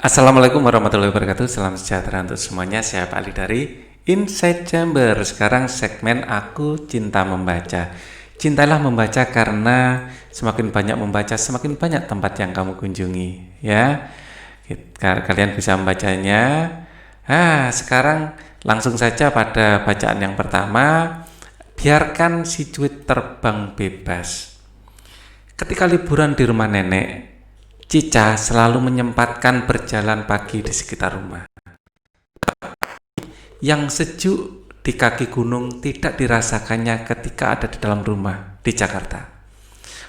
Assalamualaikum warahmatullahi wabarakatuh. Salam sejahtera untuk semuanya. Saya Pak Ali dari Inside Chamber. Sekarang segmen Aku Cinta Membaca. Cintalah membaca karena semakin banyak membaca, semakin banyak tempat yang kamu kunjungi. Ya, kalian bisa membacanya. Sekarang langsung saja pada bacaan yang pertama. Biarkan si cuit terbang bebas. Ketika liburan di rumah nenek, Cica selalu menyempatkan berjalan pagi di sekitar rumah. Yang sejuk di kaki gunung tidak dirasakannya ketika ada di dalam rumah di Jakarta.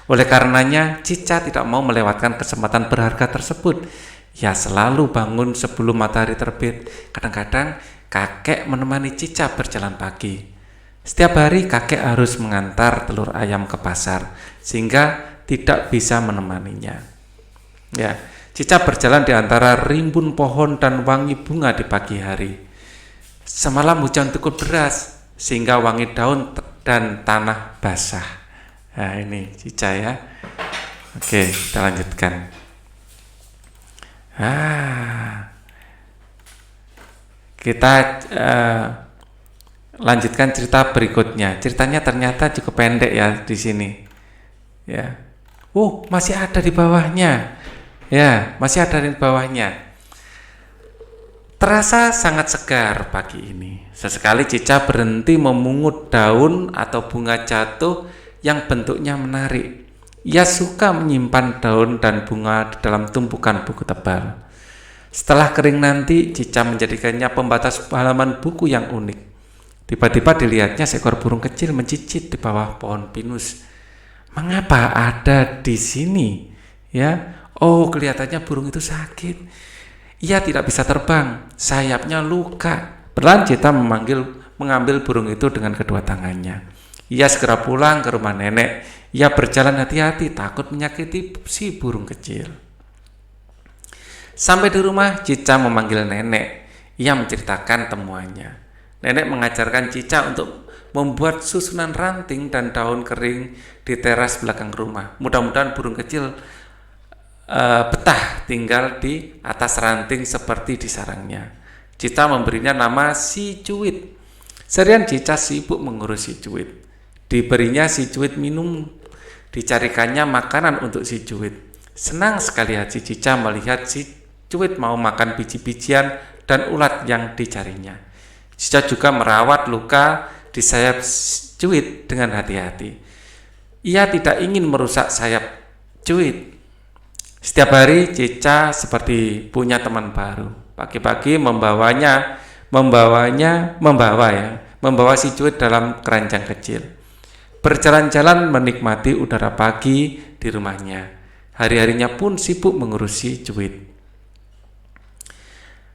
Oleh karenanya, Cica tidak mau melewatkan kesempatan berharga tersebut. Ia selalu bangun sebelum matahari terbit. Kadang-kadang kakek menemani Cica berjalan pagi. Setiap hari kakek harus mengantar telur ayam ke pasar, sehingga tidak bisa menemaninya. Ya, Cica berjalan di antara rimbun pohon dan wangi bunga di pagi hari. Semalam hujan cukup deras sehingga wangi daun dan tanah basah. Nah, ini Cica ya. Oke, kita lanjutkan. Kita lanjutkan cerita berikutnya. Ceritanya ternyata cukup pendek ya di sini. Ya. Masih ada di bawahnya. Ya, masih ada di bawahnya. Terasa sangat segar pagi ini. Sesekali Cica berhenti memungut daun atau bunga jatuh yang bentuknya menarik. Ia suka menyimpan daun dan bunga di dalam tumpukan buku tebal. Setelah kering nanti, Cica menjadikannya pembatas halaman buku yang unik. Tiba-tiba dilihatnya seekor burung kecil mencicit di bawah pohon pinus. Mengapa ada di sini? Ya. Kelihatannya burung itu sakit. Ia tidak bisa terbang, sayapnya luka. Perlahan Cica mengambil burung itu dengan kedua tangannya. Ia segera pulang ke rumah nenek. Ia berjalan hati-hati, takut menyakiti si burung kecil. Sampai di rumah, Cica memanggil nenek. Ia menceritakan temuannya. Nenek mengajarkan Cica untuk membuat susunan ranting dan daun kering di teras belakang rumah. Mudah-mudahan burung kecil betah tinggal di atas ranting seperti di sarangnya. Cica memberinya nama si cuit. Seharian Cica sibuk mengurus si cuit. Diberinya si cuit minum, dicarikannya makanan untuk si cuit. Senang sekali hati Cica melihat si cuit mau makan biji-bijian dan ulat yang dicarinya. Cica juga merawat luka di sayap cuit dengan hati-hati. Ia tidak ingin merusak sayap cuit. Setiap hari Cica seperti punya teman baru. Pagi-pagi membawa si cuit dalam keranjang kecil. Berjalan-jalan menikmati udara pagi di rumahnya. Hari-harinya pun sibuk mengurusi cuit.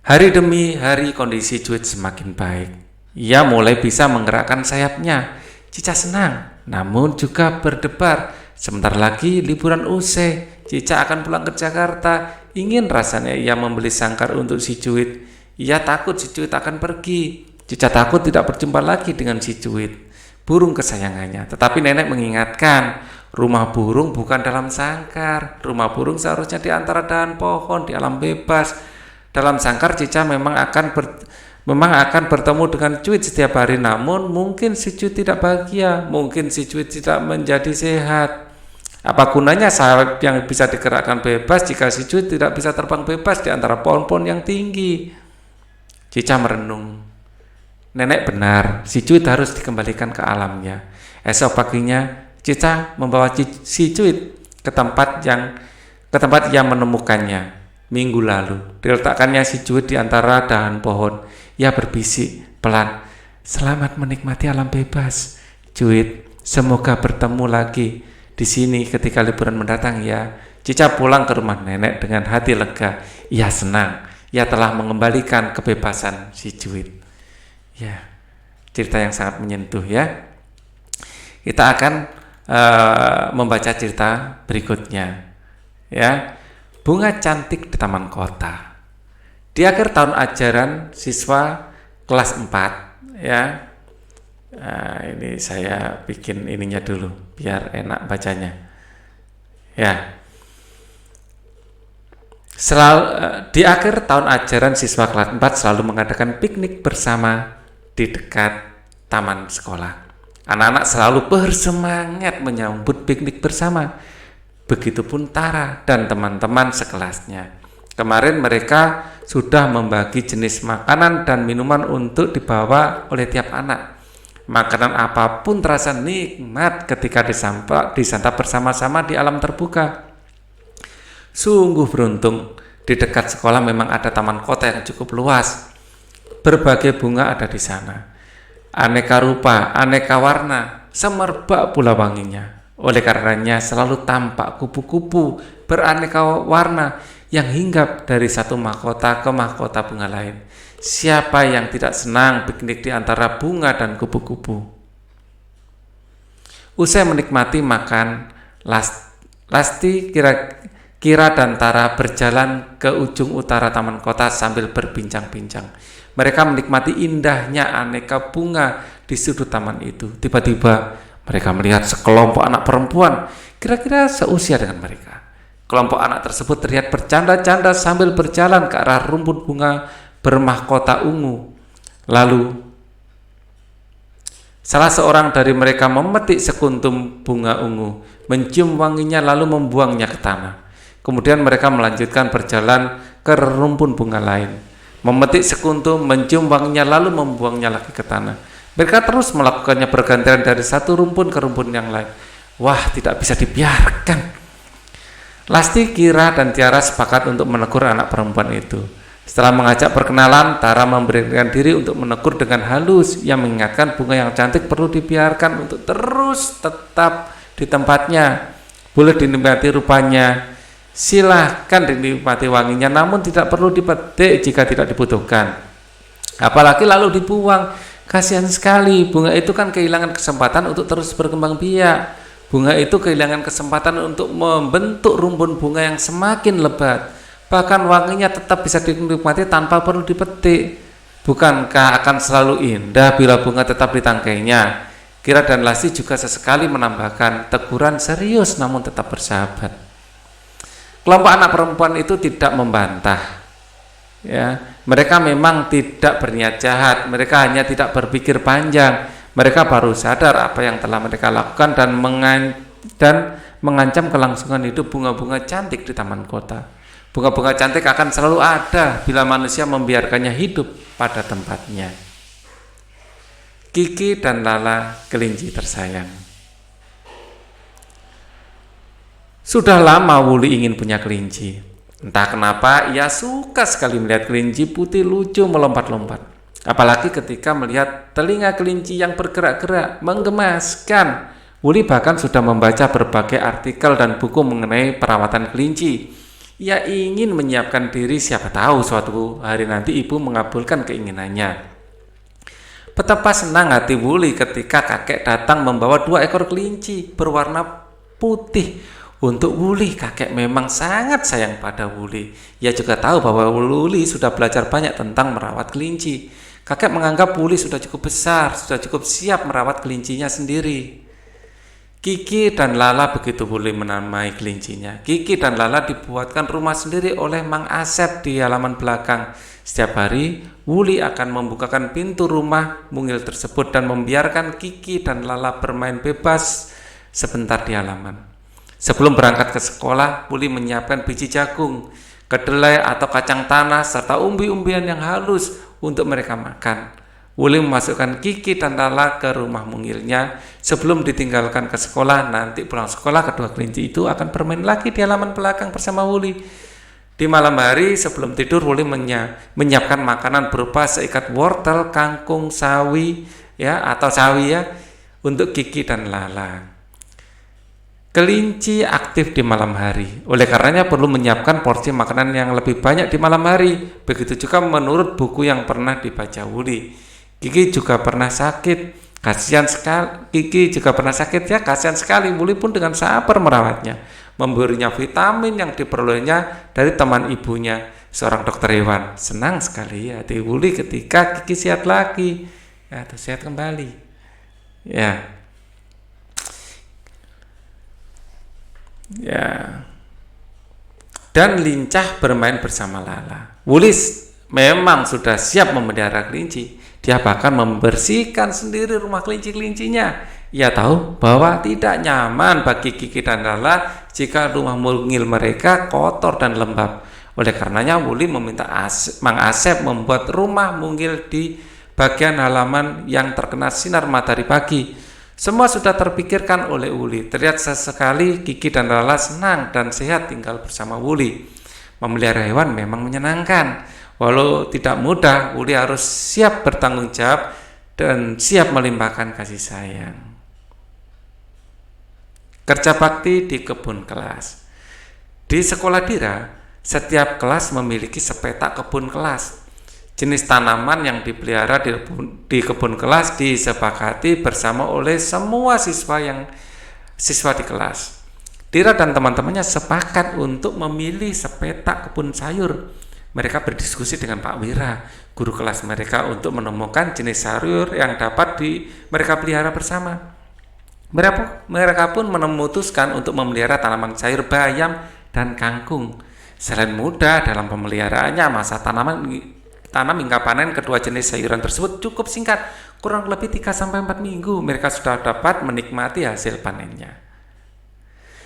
Hari demi hari kondisi cuit semakin baik. Ia mulai bisa menggerakkan sayapnya. Cica senang, namun juga berdebar. Sebentar lagi liburan usai. Cica akan pulang ke Jakarta. Ingin rasanya ia membeli sangkar untuk si cuit. Ia takut si cuit akan pergi. Cica takut tidak berjumpa lagi dengan si cuit, burung kesayangannya. Tetapi nenek mengingatkan, rumah burung bukan dalam sangkar. Rumah burung seharusnya di antara dahan pohon, di alam bebas. Dalam sangkar Cica memang akan bertemu dengan cuit setiap hari, namun mungkin si cuit tidak bahagia, mungkin si cuit tidak menjadi sehat. Apa gunanya sayap yang bisa digerakkan bebas jika si cuit tidak bisa terbang bebas di antara pohon-pohon yang tinggi? Cica merenung. Nenek benar, si cuit harus dikembalikan ke alamnya. Esok paginya Cica membawa si cuit ke tempat yang menemukannya minggu lalu. Diletakkannya si cuit di antara dahan pohon. Ia berbisik pelan, "Selamat menikmati alam bebas, cuit. Semoga bertemu lagi di sini ketika liburan mendatang ya." Cica pulang ke rumah nenek dengan hati lega. Ia senang, ia telah mengembalikan kebebasan si cuit. Ya, cerita yang sangat menyentuh ya. Kita akan membaca cerita berikutnya. Ya, bunga cantik di taman kota. Di akhir tahun ajaran siswa kelas 4 ya. Ini saya bikin ininya dulu biar enak bacanya. Ya. Di akhir tahun ajaran, siswa kelas 4 selalu mengadakan piknik bersama di dekat taman sekolah. Anak-anak selalu bersemangat menyambut piknik bersama. Begitupun Tara dan teman-teman sekelasnya. Kemarin mereka sudah membagi jenis makanan dan minuman untuk dibawa oleh tiap anak. Makanan apapun terasa nikmat ketika disantap bersama-sama di alam terbuka. Sungguh beruntung, di dekat sekolah memang ada taman kota yang cukup luas. Berbagai bunga ada di sana. Aneka rupa, aneka warna, semerbak pula wanginya. Oleh karenanya selalu tampak kupu-kupu beraneka warna yang hinggap dari satu mahkota ke mahkota bunga lain. Siapa yang tidak senang piknik di antara bunga dan kupu-kupu? Usai menikmati makan, Lasti Kira dan Tara berjalan ke ujung utara taman kota sambil berbincang-bincang. Mereka menikmati indahnya aneka bunga di sudut taman itu. Tiba-tiba mereka melihat sekelompok anak perempuan kira-kira seusia dengan mereka. Kelompok anak tersebut terlihat bercanda-canda sambil berjalan ke arah rumput bunga bermahkota ungu. Lalu salah seorang dari mereka memetik sekuntum bunga ungu, mencium wanginya lalu membuangnya ke tanah. Kemudian mereka melanjutkan berjalan ke rumpun bunga lain, memetik sekuntum, mencium wanginya lalu membuangnya lagi ke tanah. Mereka terus melakukannya bergantian dari satu rumpun ke rumpun yang lain. Wah, tidak bisa dibiarkan. Lasti, Kira, dan Tiara sepakat untuk menegur anak perempuan itu. Setelah mengajak perkenalan, Tara memberikan diri untuk menegur dengan halus yang mengingatkan bunga yang cantik perlu dibiarkan untuk terus tetap di tempatnya. Boleh dinikmati rupanya, silahkan dinikmati wanginya, namun tidak perlu dipetik jika tidak dibutuhkan. Apalagi lalu dibuang. Kasihan sekali, bunga itu kan kehilangan kesempatan untuk terus berkembang biak. Bunga itu kehilangan kesempatan untuk membentuk rumpun bunga yang semakin lebat. Bahkan wanginya tetap bisa dinikmati tanpa perlu dipetik. Bukankah akan selalu indah bila bunga tetap ditangkainya? Kira dan Lasti juga sesekali menambahkan teguran serius namun tetap bersahabat. Kelompok anak perempuan itu tidak membantah. Ya, mereka memang tidak berniat jahat, mereka hanya tidak berpikir panjang. Mereka baru sadar apa yang telah mereka lakukan dan mengancam kelangsungan hidup bunga-bunga cantik di taman kota. Bunga-bunga cantik akan selalu ada bila manusia membiarkannya hidup pada tempatnya. Kiki dan Lala, kelinci tersayang. Sudah lama Wuli ingin punya kelinci. Entah kenapa ia suka sekali melihat kelinci putih lucu melompat-lompat. Apalagi ketika melihat telinga kelinci yang bergerak-gerak, menggemaskan. Wuli bahkan sudah membaca berbagai artikel dan buku mengenai perawatan kelinci. Ia ingin menyiapkan diri, siapa tahu suatu hari nanti ibu mengabulkan keinginannya. Betapa senang hati Wuli ketika kakek datang membawa 2 ekor kelinci berwarna putih. Untuk Wuli, kakek memang sangat sayang pada Wuli. Ia juga tahu bahwa Wuli sudah belajar banyak tentang merawat kelinci. Kakek menganggap Wuli sudah cukup besar, sudah cukup siap merawat kelincinya sendiri. Kiki dan Lala, begitu Wuli menamai kelincinya. Kiki dan Lala dibuatkan rumah sendiri oleh Mang Asep di halaman belakang. Setiap hari, Wuli akan membukakan pintu rumah mungil tersebut dan membiarkan Kiki dan Lala bermain bebas sebentar di halaman. Sebelum berangkat ke sekolah, Wuli menyiapkan biji jagung, kedelai atau kacang tanah, serta umbi-umbian yang halus untuk mereka makan. Wuli memasukkan Kiki dan Lala ke rumah mungilnya. Sebelum ditinggalkan ke sekolah, nanti pulang sekolah kedua kelinci itu akan bermain lagi di halaman belakang bersama Wuli. Di malam hari sebelum tidur, Wuli menyiapkan makanan berupa seikat wortel, kangkung, sawi atau sawi untuk Kiki dan Lala. Kelinci aktif di malam hari, oleh karenanya perlu menyiapkan porsi makanan yang lebih banyak di malam hari. Begitu juga menurut buku yang pernah dibaca Wuli. Kiki juga pernah sakit, kasihan sekali. Wuli pun dengan sabar merawatnya, memberinya vitamin yang diperolehnya dari teman ibunya, seorang dokter hewan. Senang sekali hati Wuli ketika Kiki sehat lagi, atau sehat kembali. dan lincah bermain bersama Lala. Wuli memang sudah siap memelihara kelinci. Dia bahkan membersihkan sendiri rumah kelinci-kelincinya. Ia tahu bahwa tidak nyaman bagi Kiki dan Lala jika rumah mungil mereka kotor dan lembab. Oleh karenanya Wuli meminta Mang Asep membuat rumah mungil di bagian halaman yang terkena sinar matahari pagi. Semua sudah terpikirkan oleh Wuli. Terlihat sesekali Kiki dan Lala senang dan sehat tinggal bersama Wuli. Memelihara hewan memang menyenangkan. Walau tidak mudah, Wuli harus siap bertanggung jawab dan siap melimpahkan kasih sayang. Kerja bakti di kebun kelas. Di sekolah Dira, setiap kelas memiliki sepetak kebun kelas. Jenis tanaman yang dipelihara di kebun kelas disepakati bersama oleh semua siswa di kelas. Dira dan teman-temannya sepakat untuk memilih sepetak kebun sayur. Mereka berdiskusi dengan Pak Wira, guru kelas mereka, untuk menemukan jenis sayur yang dapat mereka pelihara bersama. Mereka pun memutuskan untuk memelihara tanaman sayur bayam dan kangkung. Selain mudah dalam pemeliharaannya, masa tanam hingga panen kedua jenis sayuran tersebut cukup singkat, kurang lebih 3-4 minggu. Mereka sudah dapat menikmati hasil panennya.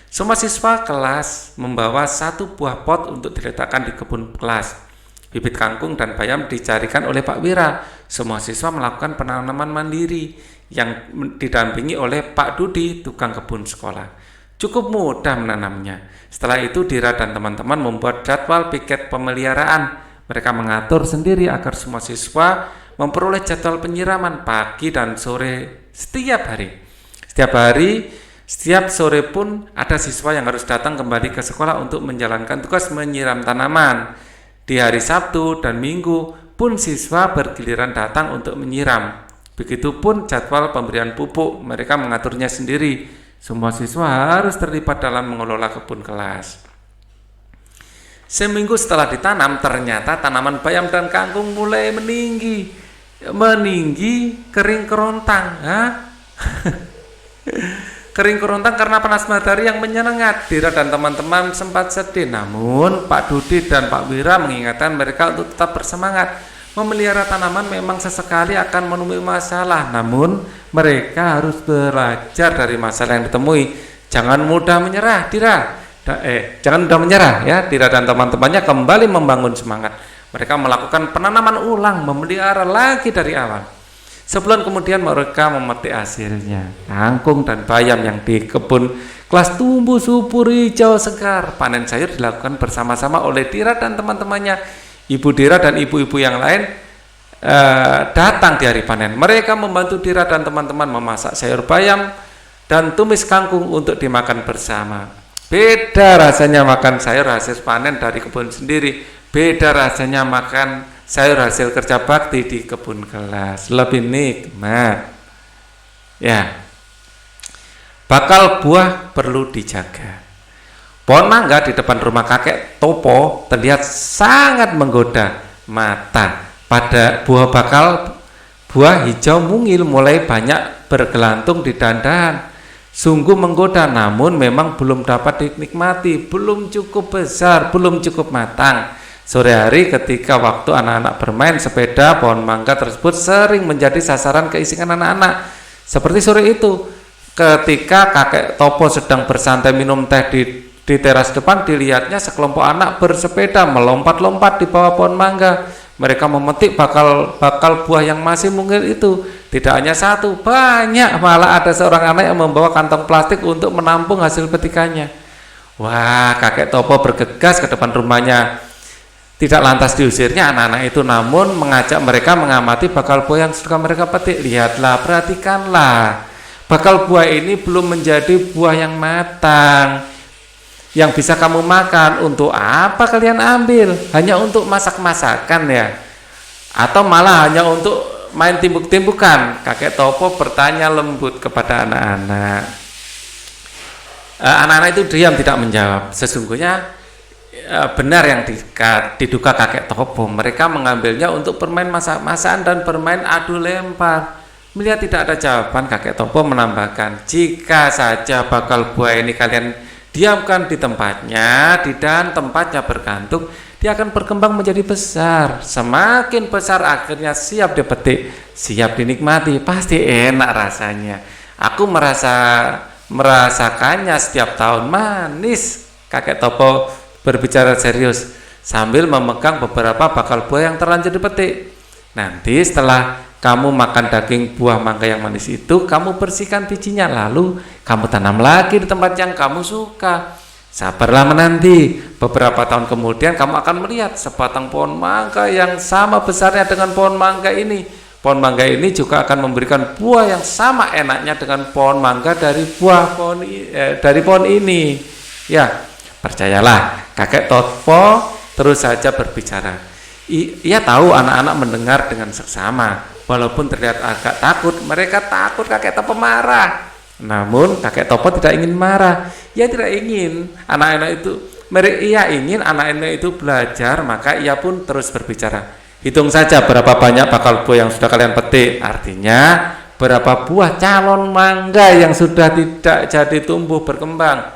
Semua siswa kelas membawa 1 buah pot untuk diletakkan di kebun kelas. Bibit kangkung dan bayam dicarikan oleh Pak Wira. Semua siswa melakukan penanaman mandiri yang didampingi oleh Pak Dudi, tukang kebun sekolah. Cukup mudah menanamnya. Setelah itu Dira dan teman-teman membuat jadwal piket pemeliharaan. Mereka mengatur sendiri agar semua siswa memperoleh jadwal penyiraman pagi dan sore setiap hari. Setiap sore pun ada siswa yang harus datang kembali ke sekolah untuk menjalankan tugas menyiram tanaman. Di hari Sabtu dan Minggu pun siswa bergiliran datang untuk menyiram. Begitupun jadwal pemberian pupuk, mereka mengaturnya sendiri. Semua siswa harus terlibat dalam mengelola kebun kelas. Seminggu setelah ditanam, ternyata tanaman bayam dan kangkung mulai meninggi, kering kerontang. Kering kerontang karena panas matahari yang menyengat. Dira dan teman-teman sempat sedih, namun Pak Dudi dan Pak Wira mengingatkan mereka untuk tetap bersemangat. Memelihara tanaman memang sesekali akan menemui masalah, namun mereka harus belajar dari masalah yang ditemui. Jangan mudah menyerah, jangan mudah menyerah ya. Dira dan teman-temannya kembali membangun semangat. Mereka melakukan penanaman ulang, memelihara lagi dari awal. Sebulan kemudian mereka memetik hasilnya. Kangkung dan bayam yang di kebun kelas tumbuh subur hijau segar. Panen sayur dilakukan bersama-sama oleh Dira dan teman-temannya. Ibu Dira dan ibu-ibu yang lain datang di hari panen. Mereka membantu Dira dan teman-teman memasak sayur bayam dan tumis kangkung untuk dimakan bersama. Beda rasanya makan sayur hasil panen dari kebun sendiri. Beda rasanya makan sayur hasil kerja bakti di kebun kelas, lebih nikmat. Ya. Bakal buah perlu dijaga. Pohon mangga di depan rumah kakek Topo terlihat sangat menggoda mata. Pada buah hijau mungil mulai banyak bergelantung di dahan-dahan. Sungguh menggoda, namun memang belum dapat dinikmati, belum cukup besar, belum cukup matang. Sore hari ketika waktu anak-anak bermain sepeda, pohon mangga tersebut sering menjadi sasaran keisingan anak-anak. Seperti sore itu, ketika kakek Topo sedang bersantai minum teh di teras depan, dilihatnya sekelompok anak bersepeda melompat-lompat di bawah pohon mangga. Mereka memetik bakal buah yang masih mungil itu. Tidak hanya satu, banyak, malah ada seorang anak yang membawa kantong plastik untuk menampung hasil petikannya. Wah, kakek Topo bergegas ke depan rumahnya. Tidak lantas diusirnya anak-anak itu, namun mengajak mereka mengamati bakal buah yang sudah mereka petik. Lihatlah, perhatikanlah, bakal buah ini belum menjadi buah yang matang, yang bisa kamu makan. Untuk apa kalian ambil? Hanya untuk masak-masakan ya? Atau malah hanya untuk main timbuk-timbukan? Kakek Topo bertanya lembut kepada anak-anak. Anak-anak itu diam, tidak menjawab. Sesungguhnya benar yang diduga kakek Topo. Mereka mengambilnya untuk bermain masak-masakan dan bermain adu lempar. Melihat tidak ada jawaban, kakek Topo menambahkan, jika saja bakal buah ini kalian Diamkan di tempatnya, dan tempatnya bergantung, dia akan berkembang menjadi besar. Semakin besar akhirnya siap dipetik, siap dinikmati, pasti enak rasanya. Aku merasakannya setiap tahun. Manis, kakek Topo berbicara serius sambil memegang beberapa bakal buah yang terlanjur dipetik. Nanti setelah kamu makan daging buah mangga yang manis itu, kamu bersihkan bijinya, lalu kamu tanam lagi di tempat yang kamu suka. Sabarlah menanti, beberapa tahun kemudian kamu akan melihat sebatang pohon mangga yang sama besarnya dengan pohon mangga ini. Pohon mangga ini juga akan memberikan buah yang sama enaknya dengan pohon mangga dari pohon ini. Ya, percayalah, kakek Topo terus saja berbicara. Ia tahu anak-anak mendengar dengan seksama. Walaupun terlihat agak takut, mereka takut kakek Topo marah. Namun kakek Topo tidak ingin marah. Ia tidak ingin ia ingin anak-anak itu belajar, maka ia pun terus berbicara. Hitung saja berapa banyak bakal buah yang sudah kalian petik. Artinya berapa buah calon mangga yang sudah tidak jadi tumbuh berkembang.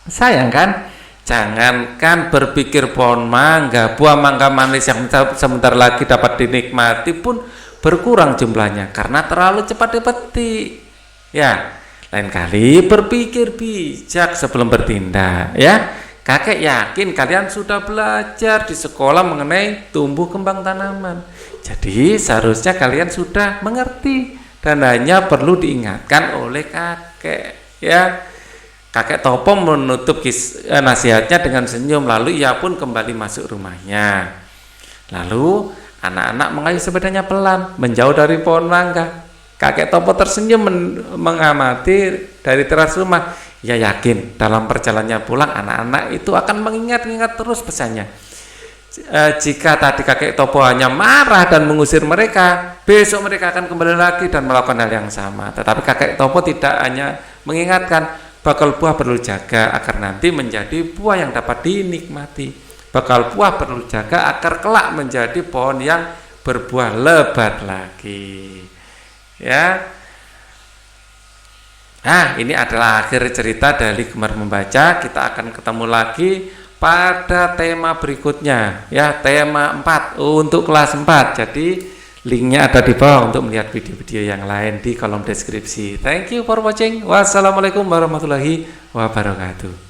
Sayang kan? Jangankan berpikir pohon mangga, buah mangga manis yang sebentar lagi dapat dinikmati pun berkurang jumlahnya karena terlalu cepat dipetik. Ya, lain kali berpikir bijak sebelum bertindak, ya. Kakek yakin kalian sudah belajar di sekolah mengenai tumbuh kembang tanaman. Jadi seharusnya kalian sudah mengerti dan hanya perlu diingatkan oleh kakek, ya. Kakek Topo menutup nasihatnya dengan senyum, lalu ia pun kembali masuk rumahnya. Lalu anak-anak mengayuh sepedanya pelan menjauh dari pohon mangga. Kakek Topo tersenyum mengamati dari teras rumah. Ia yakin dalam perjalanannya pulang anak-anak itu akan mengingat-ingat terus pesannya. Jika tadi kakek Topo hanya marah dan mengusir mereka, besok mereka akan kembali lagi dan melakukan hal yang sama. Tetapi kakek Topo tidak hanya mengingatkan, bakal buah perlu jaga agar nanti menjadi buah yang dapat dinikmati. Bakal buah perlu jaga agar kelak menjadi pohon yang berbuah lebat lagi. Ya. Nah, ini adalah akhir cerita dari Gemar Membaca. Kita akan ketemu lagi pada tema berikutnya, ya, tema 4 untuk kelas 4. Jadi linknya ada di bawah untuk melihat video-video yang lain di kolom deskripsi. Thank you for watching. Wassalamualaikum warahmatullahi wabarakatuh.